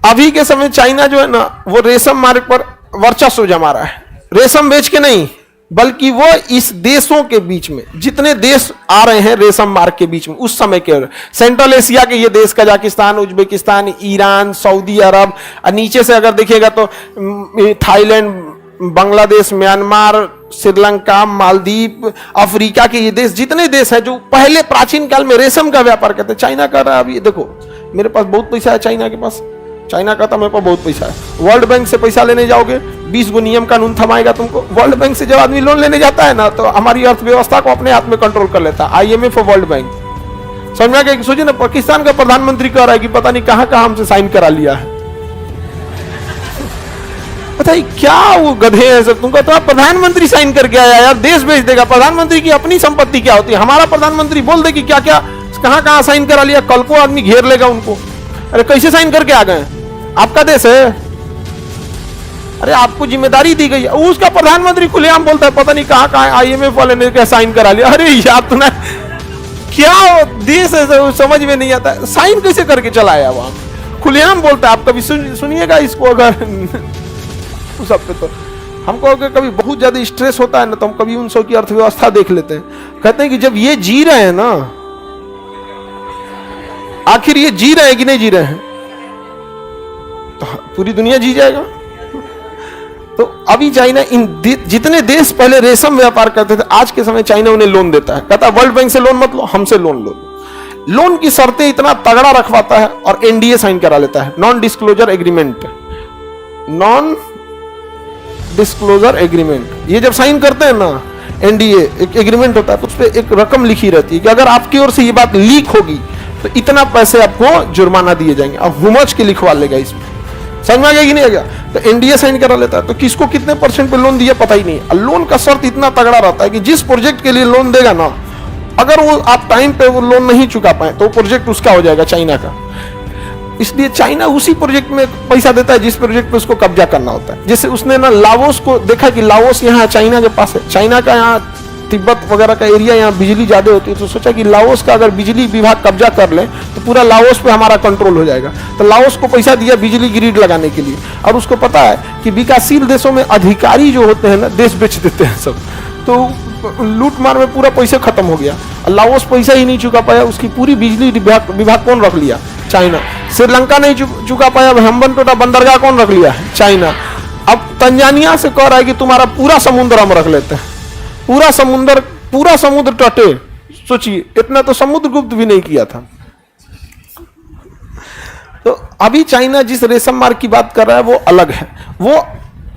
अभी के समय चाइना जो है ना वो रेशम मार्ग पर वर्चस्व जमा रहा है, रेशम बेच के नहीं बल्कि वो इस देशों के बीच में जितने देश आ रहे हैं रेशम मार्ग के बीच में, उस समय के सेंट्रल एशिया के ये देश कजाकिस्तान, उज्बेकिस्तान, ईरान, सऊदी अरब, और नीचे से अगर देखिएगा तो Thailand, Bangladesh, Myanmar, Sri Lanka, Maldives, Africa के ये देश, जितने देश हैं जो पहले प्राचीन काल में रेशम का व्यापार करते, चाइना कर रहा है। अभी देखो मेरे पास बहुत पैसा है चाइना के पास, चाइना कहता मेरे पास बहुत पैसा है। वर्ल्ड बैंक से पैसा लेने जाओगे 20 गो नियम कानून थमाएगा तुमको। वर्ल्ड बैंक से जब आदमी लोन लेने जाता है ना तो हमारी अर्थव्यवस्था को अपने हाथ में कंट्रोल कर लेता है, IMF और वर्ल्ड बैंक। समझ में आ गया? सोचिए ना, पाकिस्तान का प्रधानमंत्री कह रहा है कि पता नहीं कहां कहां हमसे साइन करा लिया है। पता है क्या वो गधे हैं सब, तुमको तो प्रधानमंत्री साइन करके आया यार, देश बेच देगा। प्रधानमंत्री की अपनी संपत्ति क्या होती है, हमारा प्रधानमंत्री बोल दे कि क्या क्या कहां कहां साइन करा लिया, कल को आदमी घेर लेगा उनको। अरे कैसे साइन करके आ गए, आपका देश है, अरे आपको जिम्मेदारी दी गई है। उसका प्रधानमंत्री खुलेआम बोलता है पता नहीं कहां कहां IMF वाले ने क्या साइन करा लिया। अरे यार तूने क्या देश है समझ में नहीं आता, साइन कैसे करके चला आया वहां, खुलेआम बोलता है। आप कभी सुनिएगा इसको, अगर सब पे तो हमको अगर कभी बहुत ज्यादा स्ट्रेस होता है ना तो हम कभी उन सब की अर्थव्यवस्था देख लेते हैं, कहते हैं कि जब ये जी रहे हैं ना, आखिर ये जी रहे हैं कि नहीं जी रहे हैं, तो पूरी दुनिया जी जाएगा। तो अभी चाइना इन जितने देश पहले रेशम व्यापार करते थे, आज के समय चाइना उन्हें लोन देता है, कहता है वर्ल्ड बैंक से लोन मत लो, हमसे लोन लो। लोन की शर्तें इतना तगड़ा रखवाता है और NDA साइन करा लेता है, non disclosure agreement. Non disclosure agreement ये जब साइन करते हैं ना, NDA एक एग्रीमेंट होता है, तो उस पर एक रकम लिखी रहती है कि अगर आपकी ओर से ये बात लीक होगी तो इतना पैसे आपको जुर्माना दिए जाएंगे। अब हुमच के लिखवा लेगा इसमें, समझ में आ गया कि नहीं आ गया? तो NDA साइन करा लेता है, तो किसको कितने % पे लोन दिया पता ही नहीं। लोन का शर्त इतना तगड़ा रहता है कि जिस प्रोजेक्ट के लिए लोन देगा ना, अगर वो आप टाइम पे वो लोन नहीं चुका पाए तो प्रोजेक्ट उसका हो जाएगा, चाइना का। इसलिए चाइना उसी प्रोजेक्ट में पैसा देता है जिस प्रोजेक्ट पे उसको कब्जा करना होता है। जैसे उसने ना लाओस को देखा कि लाओस यहाँ चाइना के पास है, चाइना का यहाँ तिब्बत वगैरह का एरिया, यहाँ बिजली ज्यादा होती है, तो सोचा कि लाओस का अगर बिजली विभाग कब्जा कर ले तो पूरा लाओस पे हमारा कंट्रोल हो जाएगा। तो लाओस को पैसा दिया बिजली ग्रिड लगाने के लिए, और उसको पता है कि विकासशील देशों में अधिकारी जो होते हैं ना देश बेच देते हैं सब, तो लूट मार में पूरा पैसे खत्म हो गया। लाओस पैसा ही नहीं चुका पाया, उसकी पूरी बिजली विभाग कौन रख लिया? चाइना। श्रीलंका नहीं चुका पाया, हम्बनटोटा बंदरगाह कौन रख लिया है? चाइना। अब तंजानिया से कह रहा है कि तुम्हारा पूरा समुद्र हम रख लेते हैं, पूरा समुद्र तटे। सोचिए इतना तो समुद्रगुप्त भी नहीं किया था। तो अभी चाइना जिस रेशम मार्ग की बात कर रहा है वो अलग है, वो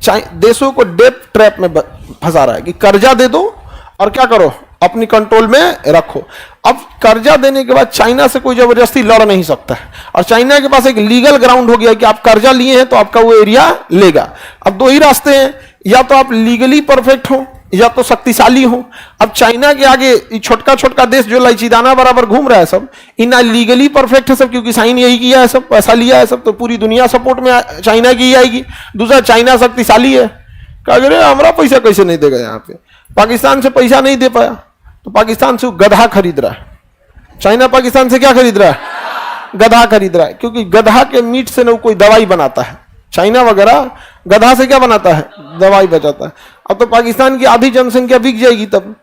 देशों को डेट ट्रैप में फंसा रहा है कि कर्जा दे दो और क्या करो, अपनी कंट्रोल में रखो। अब कर्जा देने के बाद चाइना से कोई जबरदस्ती लड़ नहीं सकता है, और चाइना के पास एक लीगल ग्राउंड हो गया कि आप कर्जा लिए हैं तो आपका वो एरिया लेगा। अब दो ही रास्ते हैं, या तो आप लीगली परफेक्ट हो या तो शक्तिशाली हो। अब चाइना के आगे छोटका छोटका देश जो लाइचीदाना बराबर घूम रहा है सब, इन लीगली परफेक्ट है सब, क्योंकि साइन यही किया है सब, पैसा लिया है सब, तो पूरी दुनिया सपोर्ट में चाइना की ही आएगी। दूसरा चाइना शक्तिशाली है, कहा अरे हमारा पैसा कैसे नहीं देगा, यहाँ पे पाकिस्तान से पैसा नहीं दे पाया तो पाकिस्तान से गधा खरीद रहा है। चाइना पाकिस्तान से क्या खरीद रहा है? गधा खरीद रहा है, क्योंकि गधा के मीट से ना कोई दवाई बनाता है। चाइना वगैरह गधा से क्या बनाता है? दवाई बचाता है। अब तो पाकिस्तान की आधी जनसंख्या बिक जाएगी तब।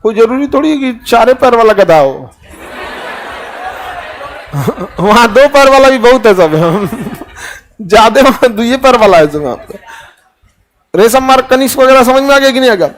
कोई जरूरी थोड़ी है कि 4 पैर वाला गधा हो वहां 2 पैर वाला भी बहुत है सब ज्यादा वहां 2 पैर वाला है सब। रेशम मार्ग कनिष्क वगैरह समझ में आ गया कि नहीं आ गया?